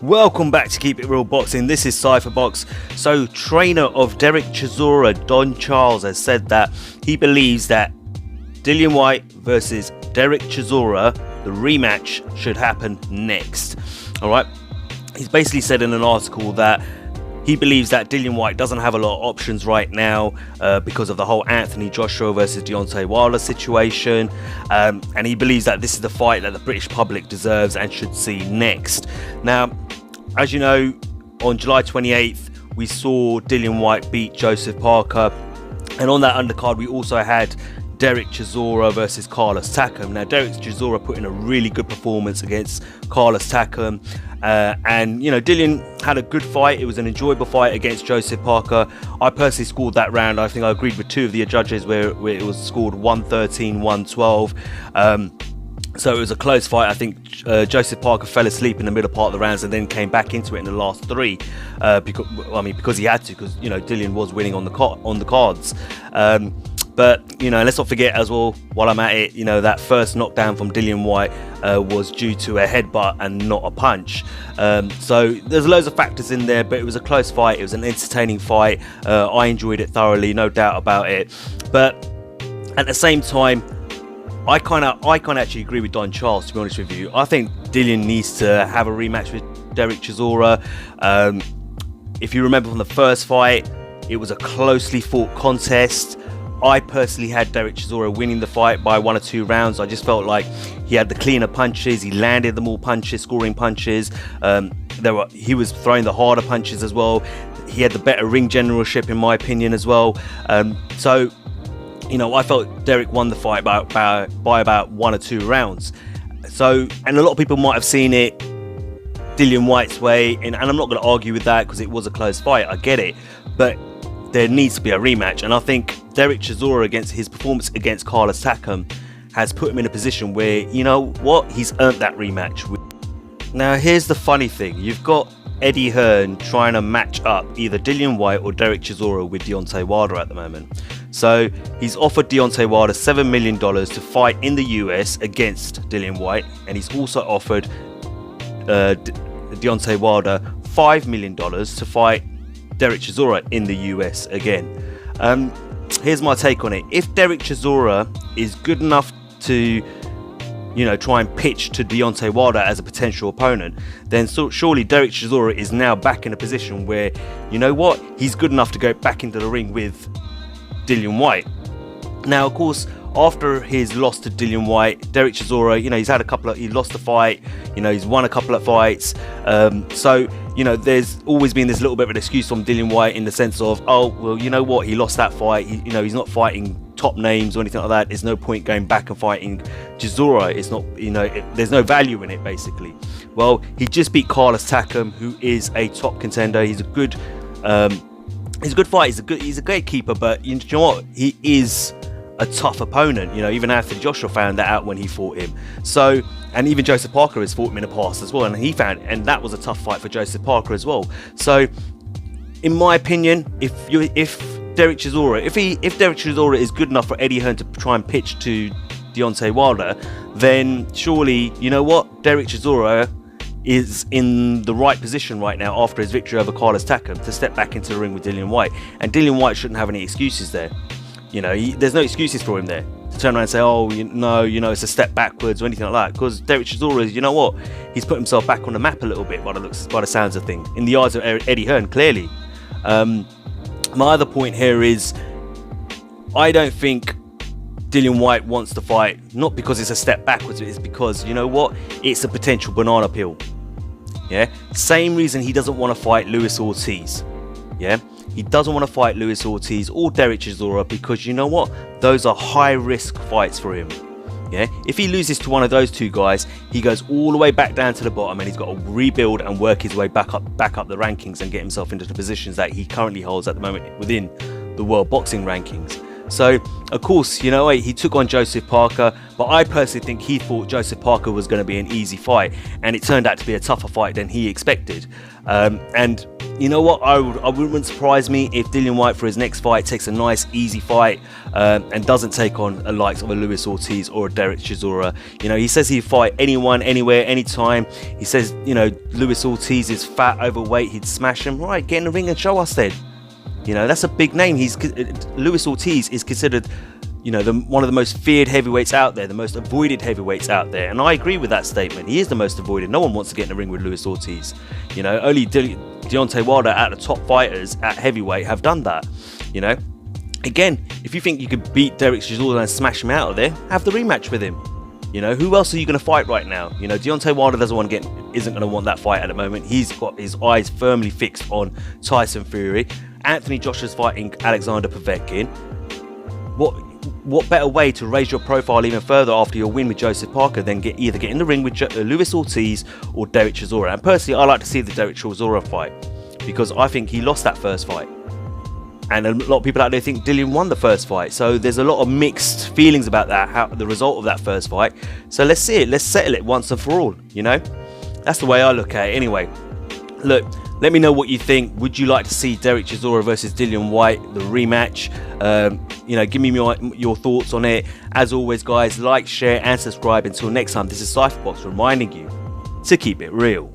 Welcome back to Keep It Real Boxing. This is Cypherbox. So, trainer of Derek Chisora, Don Charles, has said that he believes that Dillian Whyte versus Derek Chisora, the rematch, should happen next. Alright, he's basically said in an article that he believes that Dillian Whyte doesn't have a lot of options right now because of the whole Anthony Joshua versus Deontay Wilder situation, and he believes that this is the fight that the British public deserves and should see next. Now, as you know, on July 28th, we saw Dillian Whyte beat Joseph Parker, and on that undercard we also had Derek Chisora versus Carlos Takam. Now, Derek Chisora put in a really good performance against Carlos Takam, and you know, Dillian had a good fight. It was an enjoyable fight against Joseph Parker. I personally scored that round. I think I agreed with two of the judges where it was scored 113, 112. So it was a close fight. I think Joseph Parker fell asleep in the middle part of the rounds and then came back into it in the last three, because he had to, because you know, Dillian was winning on the cards. But you know, let's not forget as well, while I'm at it, you know, that first knockdown from Dillian Whyte was due to a headbutt and not a punch. So there's loads of factors in there, but it was a close fight. It was an entertaining fight. I enjoyed it thoroughly, no doubt about it. But at the same time, I kind of actually agree with Don Charles, to be honest with you. I think Dillian needs to have a rematch with Derek Chisora. If you remember from the first fight, it was a closely fought contest. I personally had Derek Chisora winning the fight by 1 or 2 rounds. I just felt like he had the cleaner punches. He landed the more punches, scoring punches. He was throwing the harder punches as well. He had the better ring generalship, in my opinion, as well. So, you know, I felt Derek won the fight by about 1 or 2 rounds. So, and a lot of people might have seen it Dillian Whyte's way, and I'm not going to argue with that because it was a close fight. I get it, but there needs to be a rematch, and I think Derek Chisora, against his performance against Carlos Takam, has put him in a position where, you know what, he's earned that rematch. Now, here's the funny thing. You've got Eddie Hearn trying to match up either Dillian Whyte or Derek Chisora with Deontay Wilder at the moment. So he's offered Deontay Wilder $7 million to fight in the US against Dillian Whyte, and he's also offered Deontay Wilder $5 million to fight Derek Chisora in the US again. Here's my take on it. If Derek Chisora is good enough to, you know, try and pitch to Deontay Wilder as a potential opponent, then surely Derek Chisora is now back in a position where, you know what, he's good enough to go back into the ring with Dillian Whyte. Now, of course, after his loss to Dillian Whyte, Derek Chisora, you know, he lost the fight, you know, he's won a couple of fights. So, you know, there's always been this little bit of an excuse from Dillian Whyte in the sense of, oh, well, you know what, he lost that fight. You know, he's not fighting top names or anything like that. There's no point going back and fighting Chisora. It's not, you know, there's no value in it, basically. Well, he just beat Carlos Takam, who is a top contender. He's a good fight. He's a gatekeeper, but you know what? He is a tough opponent. You know, even Anthony Joshua found that out when he fought him. So, and even Joseph Parker has fought him in the past as well, and that was a tough fight for Joseph Parker as well. So, in my opinion, if Derek Chisora is good enough for Eddie Hearn to try and pitch to Deontay Wilder, then surely, you know what, Derek Chisora is in the right position right now after his victory over Carlos Takam to step back into the ring with Dillian Whyte, and Dillian Whyte shouldn't have any excuses there. You know, there's no excuses for him there to turn around and say, oh, you know, it's a step backwards or anything like that. Because Derek Chisora is, you know what, he's put himself back on the map a little bit by the sounds of things, in the eyes of Eddie Hearn, clearly. My other point here is, I don't think Dillian Whyte wants to fight, not because it's a step backwards, it's because, you know what, it's a potential banana peel. Yeah, same reason he doesn't want to fight Luis Ortiz. Yeah, he doesn't want to fight Luis Ortiz or Derek Chisora because, you know what, those are high risk fights for him. Yeah, if he loses to one of those two guys, he goes all the way back down to the bottom, and he's got to rebuild and work his way back up the rankings and get himself into the positions that he currently holds at the moment within the world boxing rankings. So, of course, you know, he took on Joseph Parker, but I personally think he thought Joseph Parker was going to be an easy fight, and it turned out to be a tougher fight than he expected. And you know what? I wouldn't surprise me if Dillian Whyte for his next fight takes a nice, easy fight and doesn't take on the likes of a Luis Ortiz or a Derek Chisora. You know, he says he'd fight anyone, anywhere, anytime. He says, you know, Luis Ortiz is fat, overweight, he'd smash him. Right, get in the ring and show us then. You know, that's a big name. Luis Ortiz is considered, you know, one of the most feared heavyweights out there, the most avoided heavyweights out there. And I agree with that statement. He is the most avoided. No one wants to get in the ring with Luis Ortiz. You know, only Deontay Wilder out of the top fighters at heavyweight have done that. You know, again, if you think you could beat Derek Chisora and smash him out of there, have the rematch with him. You know, who else are you going to fight right now? You know, Deontay Wilder isn't going to want that fight at the moment. He's got his eyes firmly fixed on Tyson Fury. Anthony Joshua's fighting Alexander Povetkin. What better way to raise your profile even further after your win with Joseph Parker than either get in the ring with Luis Ortiz or Derek Chisora? And personally, I like to see the Derek Chisora fight because I think he lost that first fight. And a lot of people out there think Dillian won the first fight. So there's a lot of mixed feelings about that, the result of that first fight. So let's see it. Let's settle it once and for all, you know? That's the way I look at it. Anyway, look, let me know what you think. Would you like to see Derek Chisora versus Dillian Whyte, the rematch? You know, give me your thoughts on it. As always, guys, like, share and subscribe. Until next time, this is Cypherbox reminding you to keep it real.